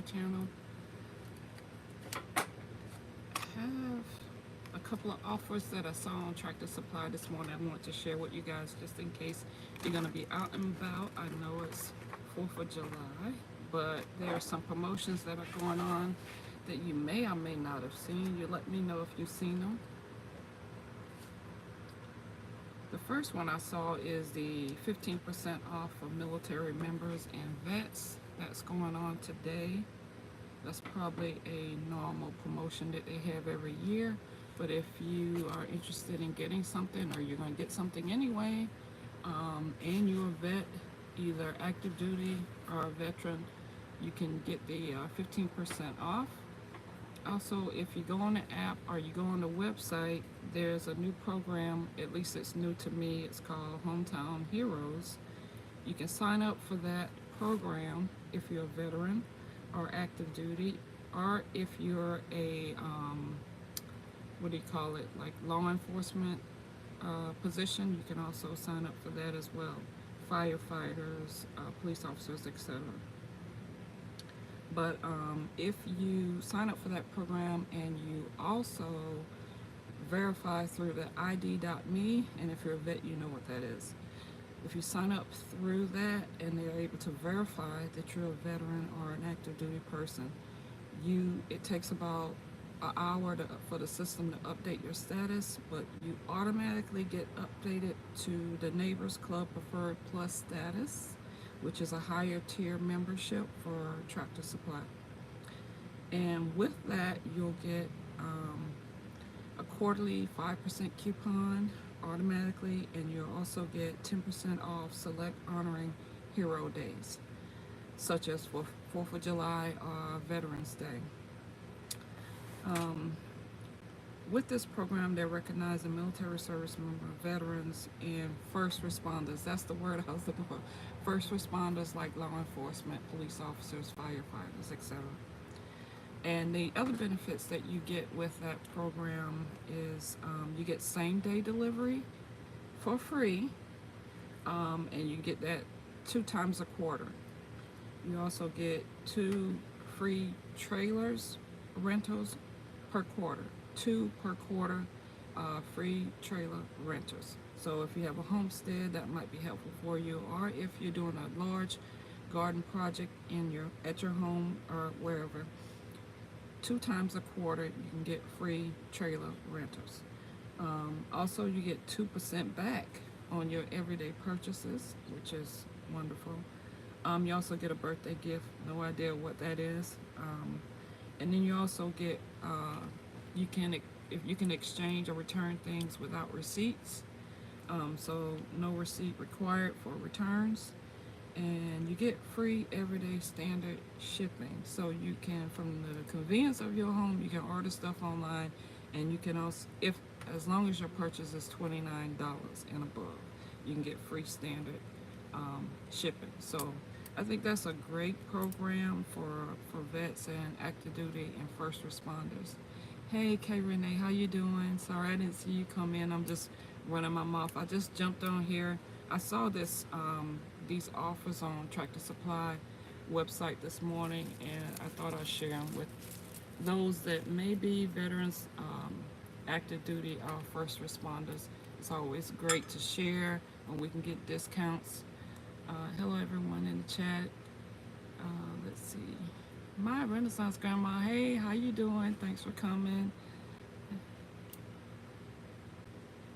my channel. I have a couple of offers that I saw on Tractor Supply this morning. I want to share with you guys just in case you're going to be out and about. I know it's 4th of July, but there are some promotions that are going on that you may or may not have seen. You let me know if you've seen them. The first one I saw is the 15% off for military members and vets. That's going on today. That's probably a normal promotion that they have every year. But if you are interested in getting something, or you're going to get something anyway, and you're a vet, either active duty or a veteran, you can get the 15% off. Also, if you go on the app or you go on the website, there's a new program, at least it's new to me, it's called Hometown Heroes. You can sign up for that program if you're a veteran or active duty, or if you're a, what do you call it, like law enforcement position, you can also sign up for that as well. Firefighters, police officers, etc. But if you sign up for that program and you also verify through the ID.me, and if you're a vet, you know what that is. If you sign up through that and they're able to verify that you're a veteran or an active duty person, it takes about an hour for the system to update your status, but you automatically get updated to the Neighbors Club Preferred Plus status, which is a higher tier membership for Tractor Supply. And with that, you'll get a quarterly 5% coupon automatically, and you'll also get 10% off select honoring hero days, such as for 4th of July or Veterans Day. With this program, they're recognizing military service member, veterans, and first responders. That's the word I was looking for. First responders like law enforcement, police officers, firefighters, etc. And the other benefits that you get with that program is you get same-day delivery for free, and you get that 2 times a quarter. You also get 2 free trailers rentals per quarter. 2 per quarter free trailer renters. So if you have a homestead, that might be helpful for you, or if you're doing a large garden project at your home or wherever, 2 times a quarter you can get free trailer rentals. Also, you get 2% back on your everyday purchases, which is wonderful. You also get a birthday gift, no idea what that is. And then you also get if you can exchange or return things without receipts, so no receipt required for returns, and you get free everyday standard shipping. So you can, from the convenience of your home, you can order stuff online, and you can also, as long as your purchase is $29 and above, you can get free standard shipping. So I think that's a great program for vets and active duty and first responders. Hey, K. Renee, how you doing? Sorry, I didn't see you come in. I'm just running my mouth. I just jumped on here. I saw these offers on Tractor Supply website this morning, and I thought I'd share them with those that may be veterans, active duty, or first responders. It's always great to share when we can get discounts. Hello, everyone in the chat. Let's see. My Renaissance Grandma, hey, how you doing? Thanks for coming.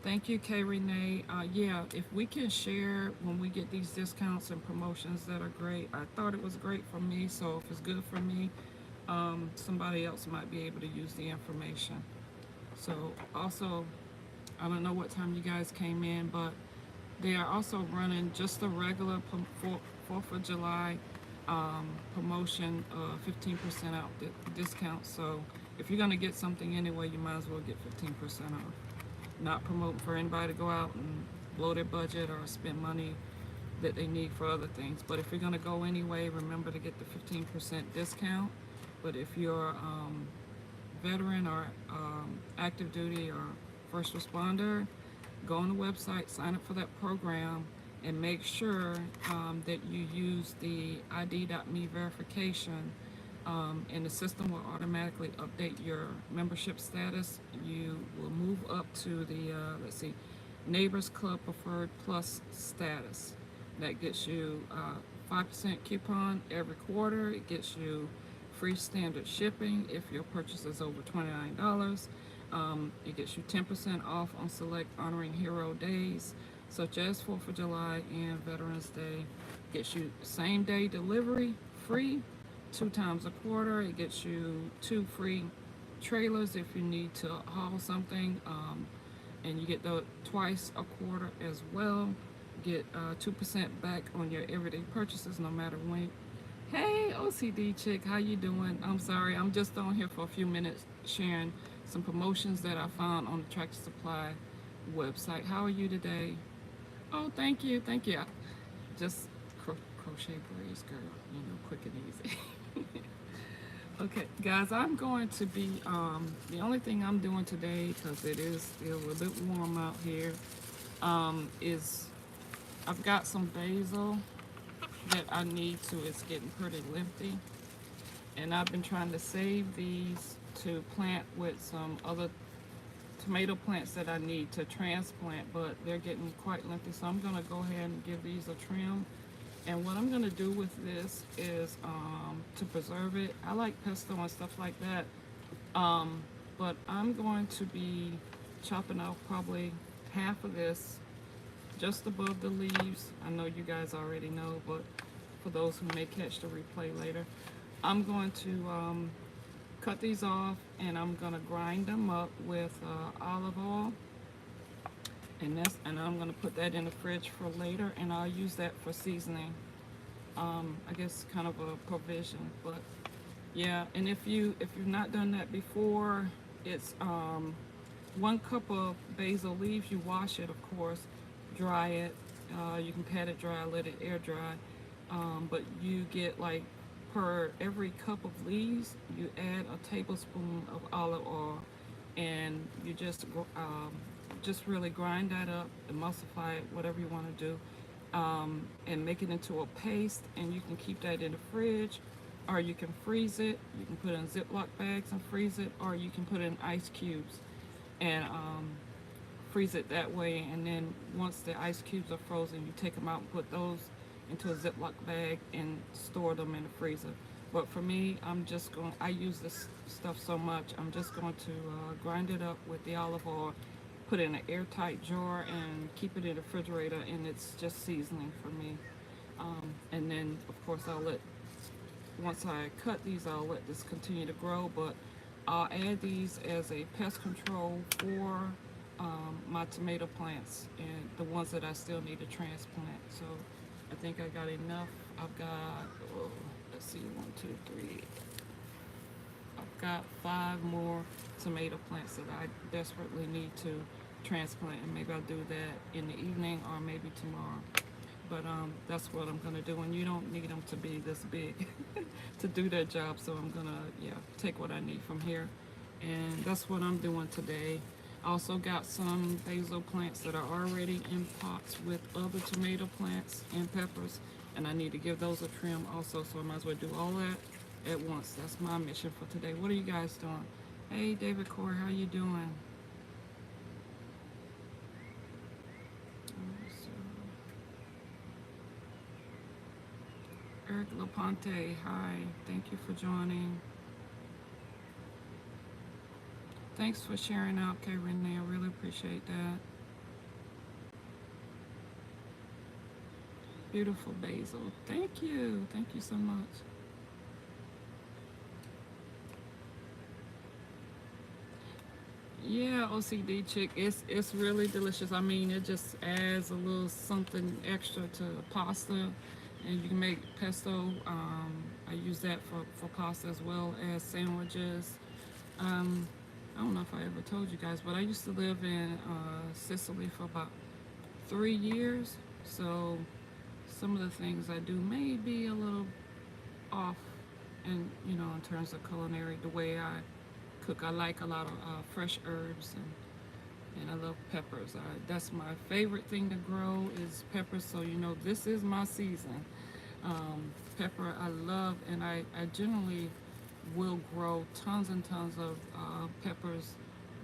Thank you, Kay Renee. Yeah, if we can share when we get these discounts and promotions that are great. I thought it was great for me, so if it's good for me, somebody else might be able to use the information. So also, I don't know what time you guys came in, but they are also running just a regular 4th of July promotion, 15% out discount. So if you're going to get something anyway, you might as well get 15% off. Not promoting for anybody to go out and blow their budget or spend money that they need for other things. But if you're going to go anyway, remember to get the 15% discount. But if you're veteran or active duty or first responder, go on the website, sign up for that program, and make sure that you use the ID.me verification and the system will automatically update your membership status. You will move up to the, let's see, Neighbors Club Preferred Plus status. That gets you 5% coupon every quarter. It gets you free standard shipping if your purchase is over $29. It gets you 10% off on select honoring hero days, such as 4th of July and Veterans Day. Gets you same day delivery free 2 times a quarter. It gets you 2 free trailers if you need to haul something, and you get the twice a quarter as well. Get 2% back on your everyday purchases no matter when. Hey OCD chick, how you doing? I'm sorry, I'm just on here for a few minutes sharing some promotions that I found on the Tractor Supply website. How are you today? Oh, thank you, thank you. Just crochet braids, girl, you know, quick and easy. Okay, guys, I'm going to be, the only thing I'm doing today, because it is still a little bit warm out here, is I've got some basil that I need to, it's getting pretty lengthy, and I've been trying to save these to plant with some other tomato plants that I need to transplant, but they're getting quite lengthy, so I'm going to go ahead and give these a trim. And what I'm going to do with this is to preserve it. I like pesto and stuff like that, but I'm going to be chopping off probably half of this just above the leaves. I know you guys already know, but for those who may catch the replay later, I'm going to cut these off, and I'm going to grind them up with olive oil. And I'm gonna put that in the fridge for later, and I'll use that for seasoning. I guess kind of a provision, but yeah. And if you've not done that before, it's 1 cup of basil leaves. You wash it, of course, dry it. You can pat it dry, let it air dry. But you get like per every cup of leaves, you add a tablespoon of olive oil, and you just really grind that up, emulsify it, whatever you want to do, and make it into a paste. And you can keep that in the fridge, or you can freeze it. You can put it in Ziploc bags and freeze it, or you can put it in ice cubes and freeze it that way. And then once the ice cubes are frozen, you take them out and put those into a Ziploc bag and store them in the freezer. But for me, I use this stuff so much, I'm just going to grind it up with the olive oil, put it in an airtight jar, and keep it in the refrigerator, and it's just seasoning for me. And then, of course, once I cut these, I'll let this continue to grow, but I'll add these as a pest control for my tomato plants and the ones that I still need to transplant. So I think I got enough. I've got, let's see, 1, 2, 3. I've got 5 more tomato plants that I desperately need to transplant, and maybe I'll do that in the evening or maybe tomorrow. But that's what I'm gonna do, and you don't need them to be this big to do that job. So I'm gonna, take what I need from here, and that's what I'm doing today. I also got some basil plants that are already in pots with other tomato plants and peppers, and I need to give those a trim also, so I might as well do all that at once. That's my mission for today. What are you guys doing? Hey, David Corey, how you doing? Eric Laponte, hi. Thank you for joining. Thanks for sharing out, Kay Renee. I really appreciate that. Beautiful basil. Thank you. Thank you so much. Yeah, OCD chick, it's really delicious. I mean, it just adds a little something extra to pasta, and you can make pesto. I use that for pasta as well as sandwiches. I don't know if I ever told you guys, but I used to live in Sicily for about 3 years, so some of the things I do may be a little off, and in terms of culinary, the way I cook. I like a lot of fresh herbs, and I love peppers. That's my favorite thing to grow is peppers, so this is my season. Pepper I love, and I generally will grow tons and tons of peppers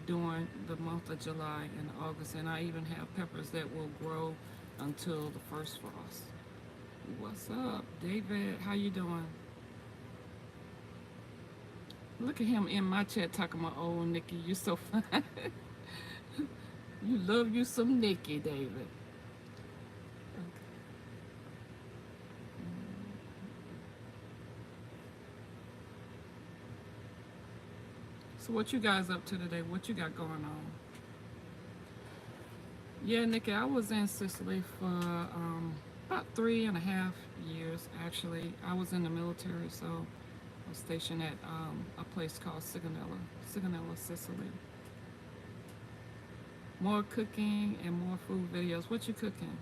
during the month of July and August, and I even have peppers that will grow until the first frost. What's up, David? How you doing? Look at him in my chat talking about, oh, Nikki, you so fine. You love you some Nikki, David. Okay. So what you guys up to today? What you got going on? Yeah, Nikki, I was in Sicily for about 3.5 years, actually. I was in the military, so I was stationed at a place called Sigonella, Sicily. More cooking and more food videos. What you cooking?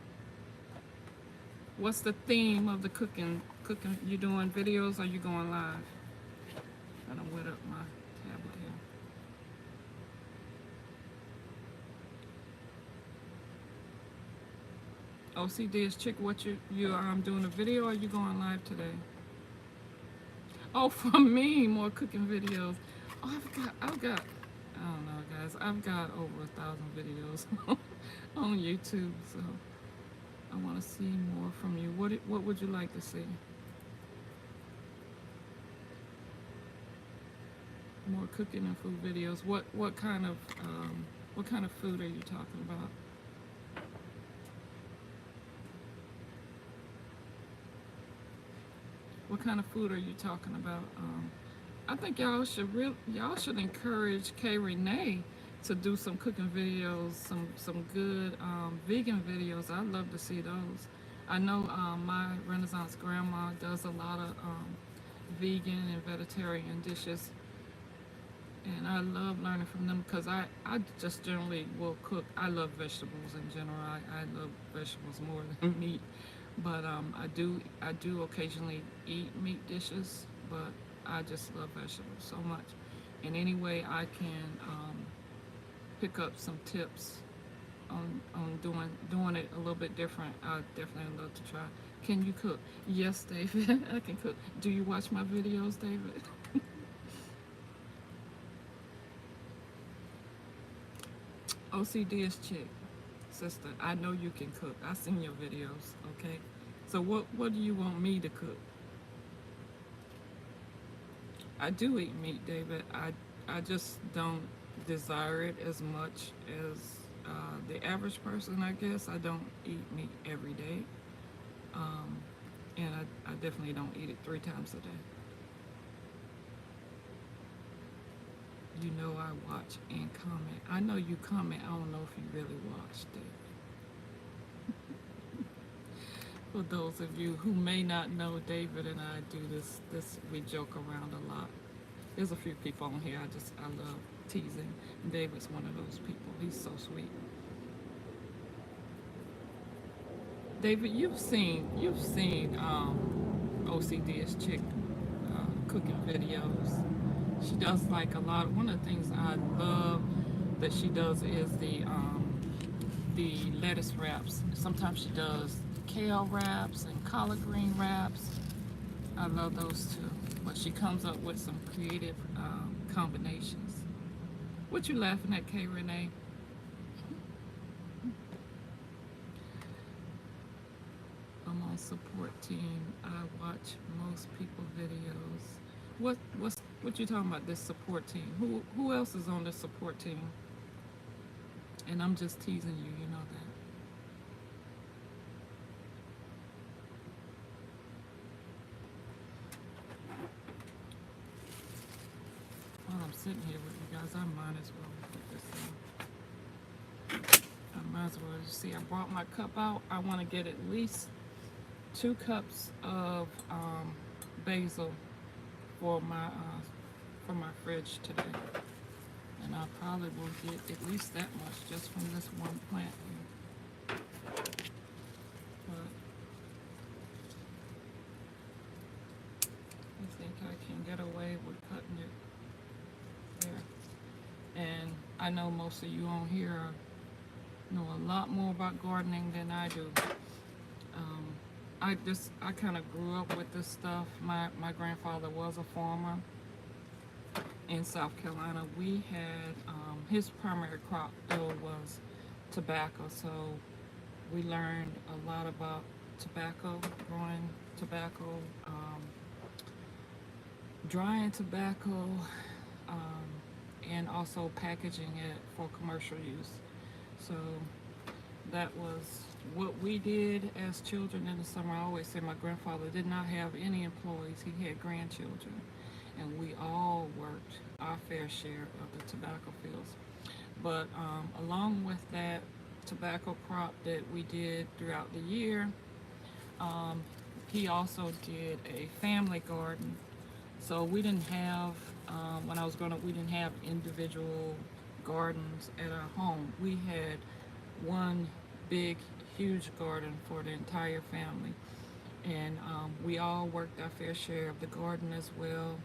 What's the theme of the cooking? Cooking? You doing videos or you going live? I don't wet up my tablet here. OCD is chick. What you doing a video or you going live today? Oh, for me, more cooking videos. Oh, I've got. I don't know, guys. I've got over 1,000 videos on YouTube, so I want to see more from you. What would you like to see? More cooking and food videos. What kind of food are you talking about? What kind of food are you talking about? I think y'all should encourage K Renee to do some cooking videos, some good vegan videos. I'd love to see those. I know my Renaissance grandma does a lot of vegan and vegetarian dishes, and I love learning from them because I just generally will cook. I love vegetables in general. I love vegetables more than meat, but I do occasionally eat meat dishes, but I just love vegetables so much. And any way I can pick up some tips on doing it a little bit different, I definitely love to try. Can you cook? Yes, David, I can cook. Do you watch my videos, David? OCD is chick, sister. I know you can cook. I seen your videos. Okay. So what do you want me to cook? I do eat meat, David. I just don't desire it as much as the average person, I guess. I don't eat meat every day, um, and I definitely don't eat it 3 times a day. You know I watch and comment. I know you comment. I don't know if you really watched it. For those of you who may not know, David and I do this we joke around a lot. There's a few people on here I love teasing. And David's one of those people. He's so sweet. David, you've seen OCD's chick cooking videos. She does like a lot. One of the things I love that she does is the lettuce wraps. Sometimes she does kale wraps and collard green wraps. I love those too. But she comes up with some creative combinations. What you laughing at, K Renee? I'm on support team. I watch most people videos. What you talking about? This support team? Who else is on this support team? And I'm just teasing you. You know that. While I'm sitting here with you guys, I might as well put this in. I might as well. You see, I brought my cup out. I want to get at least 2 cups of basil for my fridge today, and I probably will get at least that much just from this one plant here. But I think I can get away with cutting it there. And I know most of you on here know a lot more about gardening than I do. I kind of grew up with this stuff. My grandfather was a farmer, in South Carolina, we had his primary crop though was tobacco. So we learned a lot about tobacco, growing tobacco, um, drying tobacco, um, and also packaging it for commercial use. So that was what we did as children in the summer. I always say my grandfather did not have any employees, he had grandchildren, and we all worked our fair share of the tobacco fields. But along with that tobacco crop that we did throughout the year, um, he also did a family garden. So we didn't have, when I was growing up, we didn't have individual gardens at our home. We had one big, huge garden for the entire family. And we all worked our fair share of the garden as well.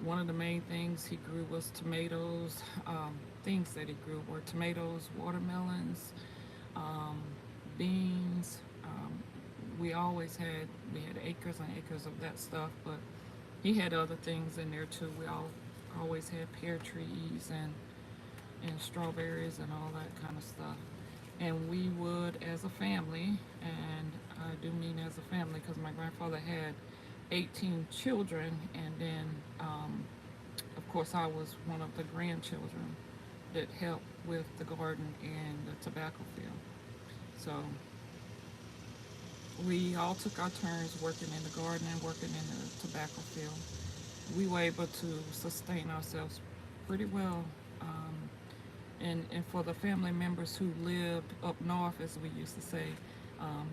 One of the main things he grew was tomatoes. Things that he grew were tomatoes, watermelons, um, beans. We had acres and acres of that stuff, but he had other things in there too. We all always had pear trees and strawberries and all that kind of stuff. And we would, as a family, and I do mean as a family because my grandfather had 18 children, and then, of course, I was one of the grandchildren that helped with the garden and the tobacco field. So we all took our turns working in the garden and working in the tobacco field. We were able to sustain ourselves pretty well. And for the family members who lived up north, as we used to say,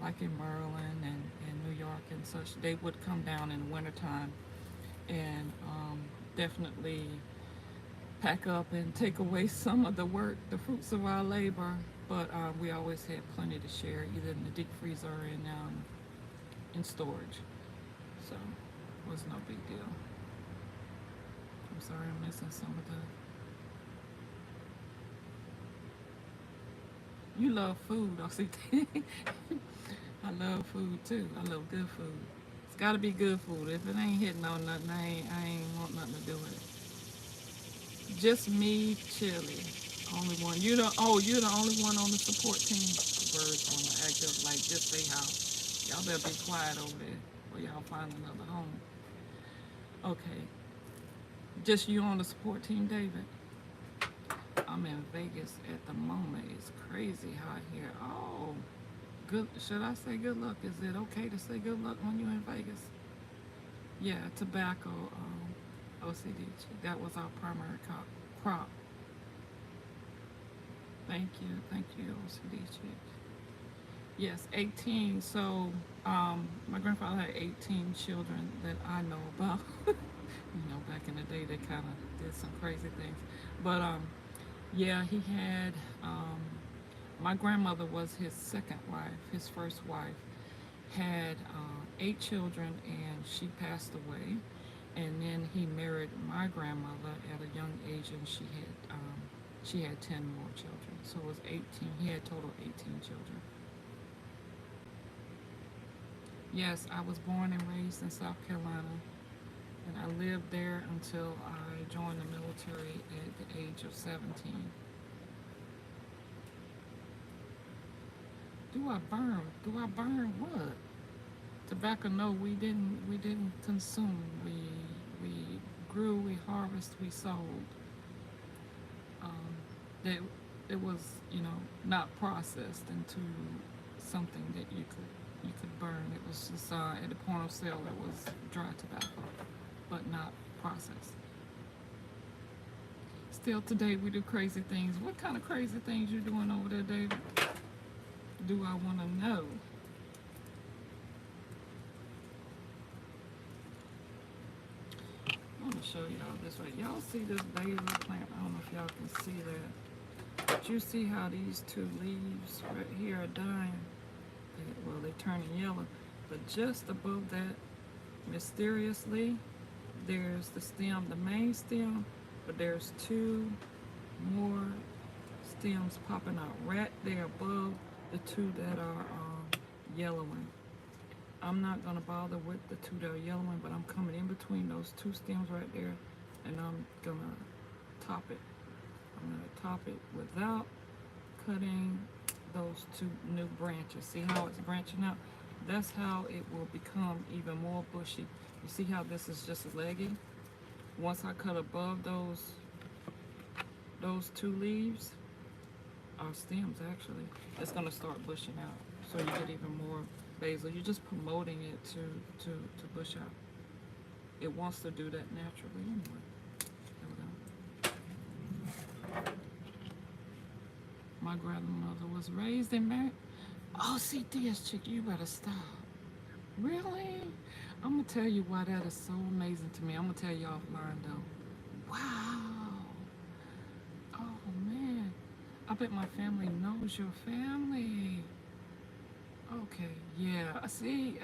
like in Maryland and New York and such, they would come down in the wintertime and definitely pack up and take away some of the work, the fruits of our labor. But we always had plenty to share, either in the deep freezer or in storage. So it was no big deal. I'm sorry I'm missing some of the. You love food, OCD. I love food too. I love good food. It's gotta be good food. If it ain't hitting on nothing, I ain't want nothing to do with it. Just me, chili. Only one. You're the only one on the support team. The birds wanna act up like just say how. Y'all better be quiet over there or y'all find another home. Okay. Just you on the support team, David? I'm in Vegas at the moment. It's crazy hot here. Oh, good. Should I say good luck? Is it okay to say good luck when you're in Vegas? Yeah, tobacco, OCD. That was our primary crop. Thank you, OCD chick. Yes, 18. So, my grandfather had 18 children that I know about. Back in the day, they kind of did some crazy things. But, yeah, he had, my grandmother was his second wife. His first wife had 8 children and she passed away. And then he married my grandmother at a young age and she had 10 more children. So it was 18. He had total 18 children. Yes, I was born and raised in South Carolina. And I lived there until I joined the military at the age of 17. Do I burn? Do I burn what? Tobacco? No, we didn't. We didn't consume. We grew. We harvested. We sold. That it was not processed into something that you could burn. It was just at the point of sale. It was dry tobacco, but not processed. Still today we do crazy things. What kind of crazy things you doing over there, David? Do I want to know? I want to show y'all this right. Y'all see this basil plant? I don't know if y'all can see that. But you see how these 2 leaves right here are dying? Well, they're turning yellow. But just above that, mysteriously, there's the stem, the main stem, but there's 2 more stems popping out right there above the 2 that are yellowing. I'm not going to bother with the 2 that are yellowing, but I'm coming in between those 2 stems right there, and I'm going to top it. I'm going to top it without cutting those two new branches. See how it's branching out? That's how it will become even more bushy. You see how this is just leggy? Once I cut above those two leaves, or stems actually, it's going to start bushing out. So you get even more basil. You're just promoting it to bush out. It wants to do that naturally anyway. There we go. My grandmother was raised in married. Oh, see this chick, you better stop. Really? I'm gonna tell you why that is so amazing to me. I'm gonna tell you offline though. Wow. Oh man. I bet my family knows your family. Okay, yeah. See,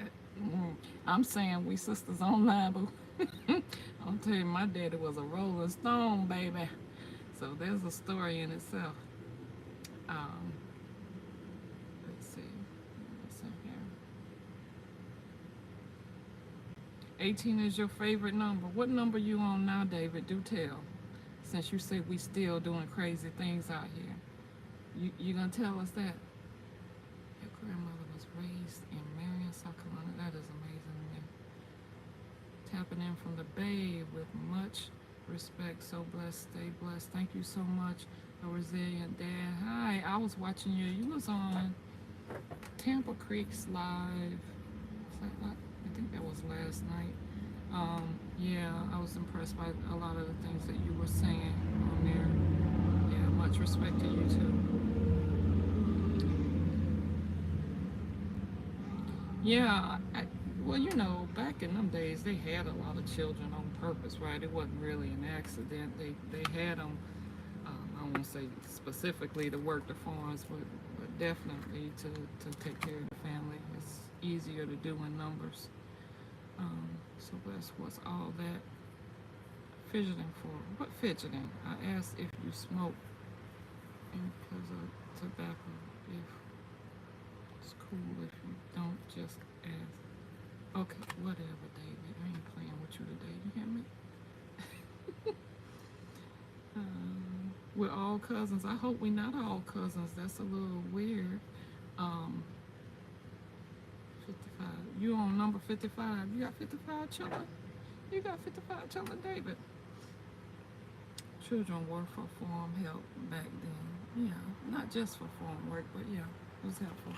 I'm saying we sisters online, but I'll tell you, my daddy was a Rolling Stone, baby. So there's a story in itself. Let's see. What's in here? 18 is your favorite number. What number you on now, David? Do tell. Since you say we still doing crazy things out here. You gonna tell us that? Your grandmother was raised in Marion, South Carolina. That is amazing to me. Tapping in from the Bay with much respect. So blessed, stay blessed. Thank you so much. A resilient dad. Hi, I was watching you. You was on Tampa Creek's live. I think that was last night. Yeah, I was impressed by a lot of the things that you were saying on there. Yeah, much respect to you too. Yeah, well, you know, back in them days, they had a lot of children on purpose, right? It wasn't really an accident. They had them. I won't say specifically to work the farms, but definitely to take care of the family. It's easier to do in numbers. So that's what's all that fidgeting for. What fidgeting? I asked if you smoke because of tobacco. If it's cool if you don't, just ask. Okay, whatever, David. I ain't playing with you today. You hear me? We're all cousins. I hope we're not all cousins. That's a little weird. 55. You on number 55. You got 55 children? You got 55 children, David. Children work for farm help back then. Yeah, not just for farm work, but yeah, it was helpful.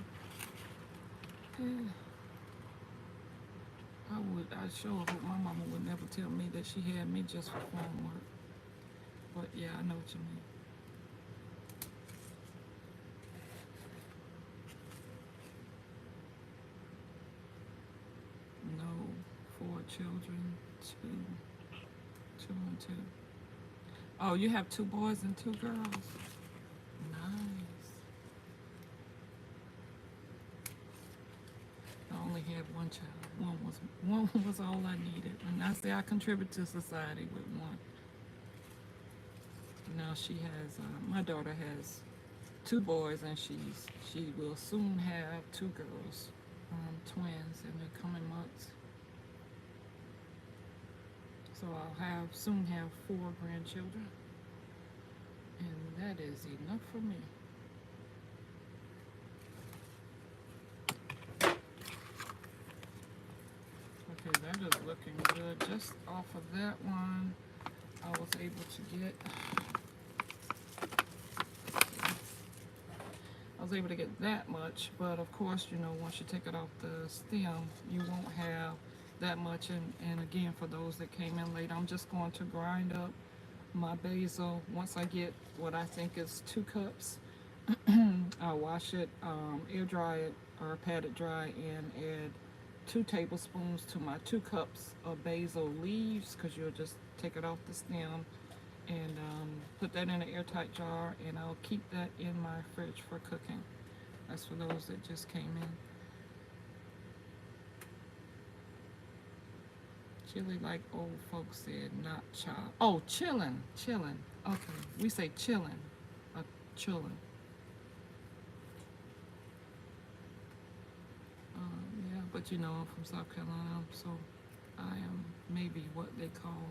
Yeah. I sure hope my mama would never tell me that she had me just for farm work. But yeah, I know what you mean. No, 4 children, 2 and 2. Oh, you have 2 boys and 2 girls. Nice. I only had 1 child. One was all I needed, and I say I contribute to society with 1. Now she has, my daughter has 2 boys, and she will soon have 2 girls, twins in the coming months. So I'll soon have 4 grandchildren, and that is enough for me. Okay, that is looking good. Just off of that one, I was able to get. That much, but of course, you know, once you take it off the stem, you won't have that much. And again, for those that came in late, I'm just going to grind up my basil. Once I get what I think is 2 cups, I'll wash it, air dry it, or pat it dry, and add 2 tablespoons to my 2 cups of basil leaves, because you'll just take it off the stem and put that in an airtight jar, and I'll keep that in my fridge for cooking. That's for those that just came in. Chili, like old folks said, not chop. Oh, chillin'. Okay, we say chillin', chillin'. Yeah, but you know, I'm from South Carolina, so I am maybe what they call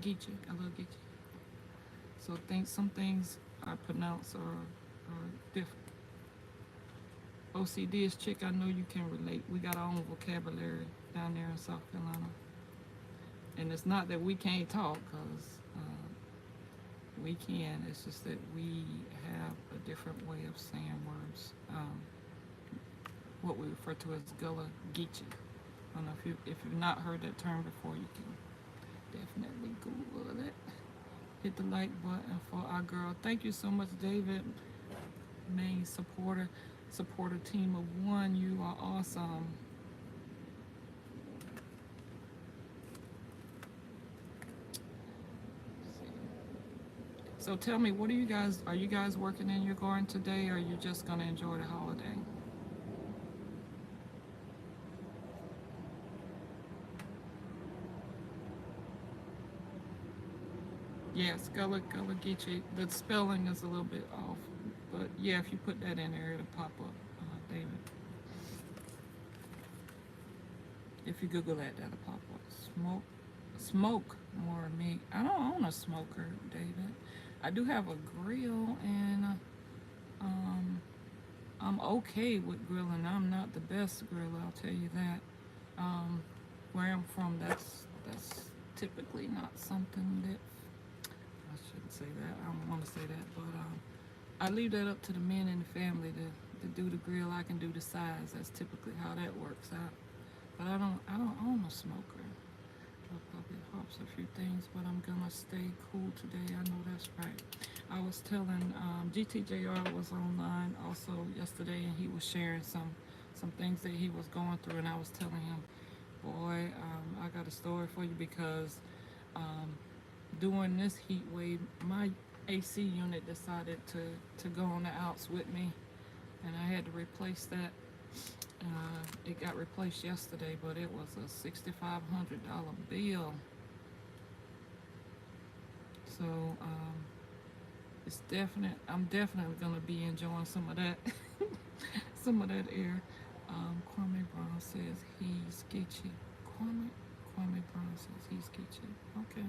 geechee. I love geechee. So think some things I pronounce are different. OCD is chick, I know you can relate. We got our own vocabulary down there in South Carolina. And it's not that we can't talk, because we can. It's just that we have a different way of saying words. What we refer to as Gullah Geechee. I don't know if you've not heard that term before, you can definitely Google it. Hit the like button for our girl. Thank you so much, David. Main supporter team of one. You are awesome. So tell me, what are you guys working in your garden today, or are you just gonna enjoy the holiday? Yes, Gullah Geechee. The spelling is a little bit off, but yeah, if you put that in there, it'll pop up, David. If you Google that, that'll pop up. Smoke more meat. I don't own a smoker, David. I do have a grill, and I'm okay with grilling. I'm not the best griller, I'll tell you that. Where I'm from, that's typically not something that, I shouldn't say that. I don't want to say that, but I leave that up to the men in the family to do the grill. I can do the sides. That's typically how that works out. But I don't own a smoker. Probably helps a few things, but I'm gonna stay cool today. I know that's right. I was telling GTJR was online also yesterday, and he was sharing some things that he was going through, and I was telling him, boy, I got a story for you, because during this heat wave, my AC unit decided to go on the outs with me, and I had to replace that. It got replaced yesterday, but it was a $6,500 bill. So it's definite. I'm definitely gonna be enjoying some of that, some of that air. Kwame Brown says he's Geechee. Kwame Brown says he's Geechee. Okay.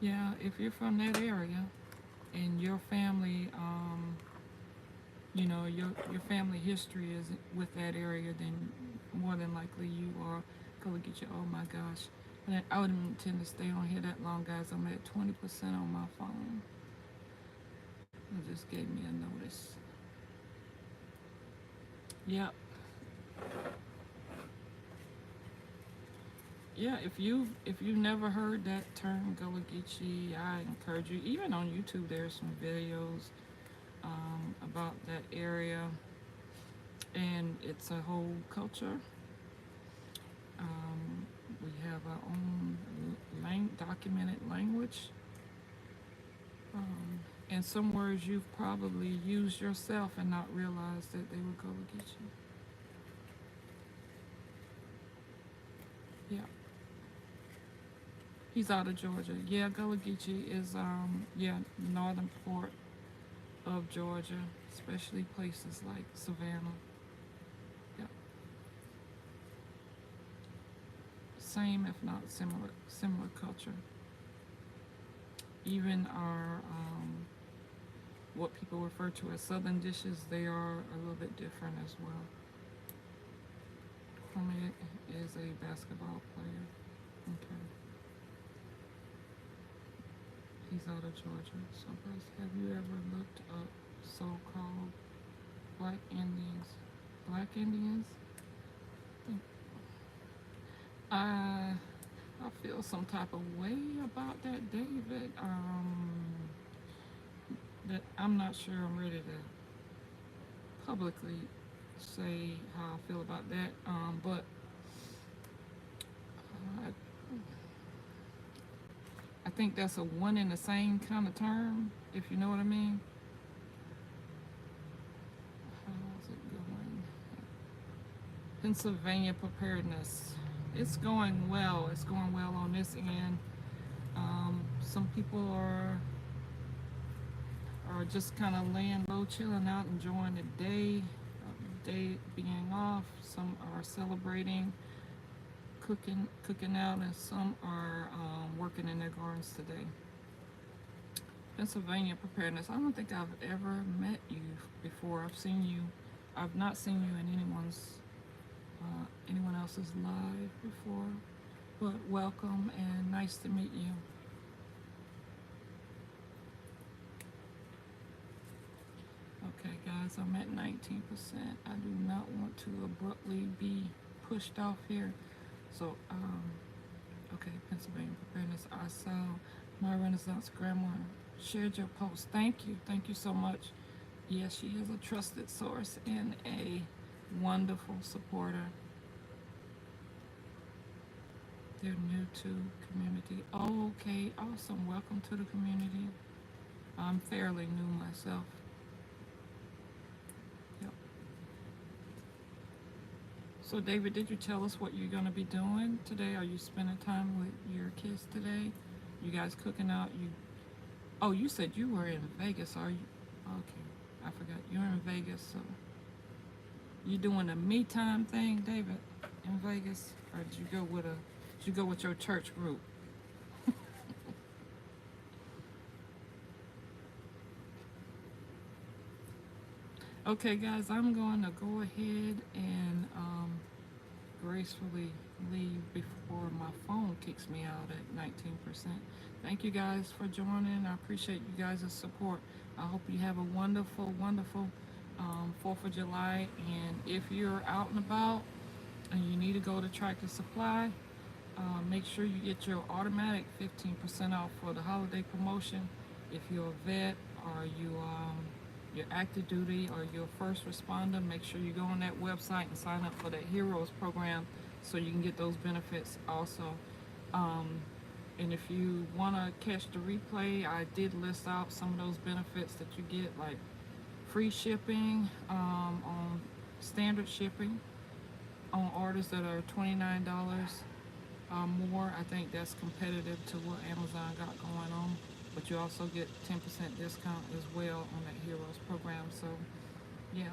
Yeah, if you're from that area, and your family, you know, your family history is with that area, then more than likely you are gonna get you. Oh my gosh. And I wouldn't intend to stay on here that long, guys. I'm at 20% on my phone. It just gave me a notice. Yep. Yeah, if you've never heard that term Gullah Geechee, I encourage you. Even on YouTube, there's some videos about that area, and it's a whole culture. We have our own documented language, and some words you've probably used yourself and not realized that they were Gullah Geechee. Yeah. He's out of Georgia. Yeah, Gullah Geechee is northern part of Georgia, especially places like Savannah. Yeah. Same, if not similar culture. Even our what people refer to as southern dishes, they are a little bit different as well. Kwame is a basketball player. Okay. He's out of Georgia. So, guys, have you ever looked up so-called Black Indians? Black Indians? I feel some type of way about that, David. That I'm not sure I'm ready to publicly say how I feel about that. But I think that's a one and the same kind of term, if you know what I mean. How's it going? Pennsylvania preparedness. It's going well. It's going well on this end. Some people are just kind of laying low, chilling out, enjoying the day being off. Some are celebrating, cooking out, and some are working in their gardens today. Pennsylvania preparedness. I don't think I've ever met you before. I've not seen you in anyone else's live before. But welcome and nice to meet you. Okay, guys, I'm at 19%. I do not want to abruptly be pushed off here. So, okay, Pennsylvania preparedness. I saw my Renaissance grandma shared your post. Thank you so much. Yes, she is a trusted source and a wonderful supporter. They're new to community. Oh, okay, awesome. Welcome to the community. I'm fairly new myself. Yep. So, David, did you tell us what you're going to be doing today? Are you spending time with your kids today? You guys cooking out? Oh, you said you were in Vegas. Are you? Okay, I forgot. You're in Vegas, so you doing a me time thing, David, in Vegas, or did you go with your church group? Okay, guys, I'm going to go ahead and gracefully leave before my phone kicks me out at 19%. Thank you guys for joining. I appreciate you guys' support. I hope you have a wonderful, wonderful 4th of July. And if you're out and about and you need to go to Tractor Supply, make sure you get your automatic 15% off for the holiday promotion. If you're a vet or you're active duty or you're a first responder, make sure you go on that website and sign up for that Heroes program so you can get those benefits also. And if you want to catch the replay, I did list out some of those benefits that you get, like free shipping on standard shipping on orders that are $29 more. I think that's competitive to what Amazon got going on. But you also get 10% discount as well on that Heroes program. So, yeah.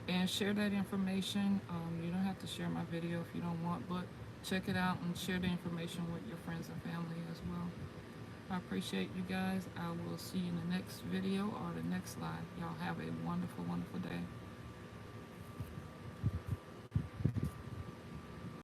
And share that information. You don't have to share my video if you don't want, but check it out and share the information with your friends and family as well. I appreciate you guys. I will see you in the next video or the next live. Y'all have a wonderful, wonderful day.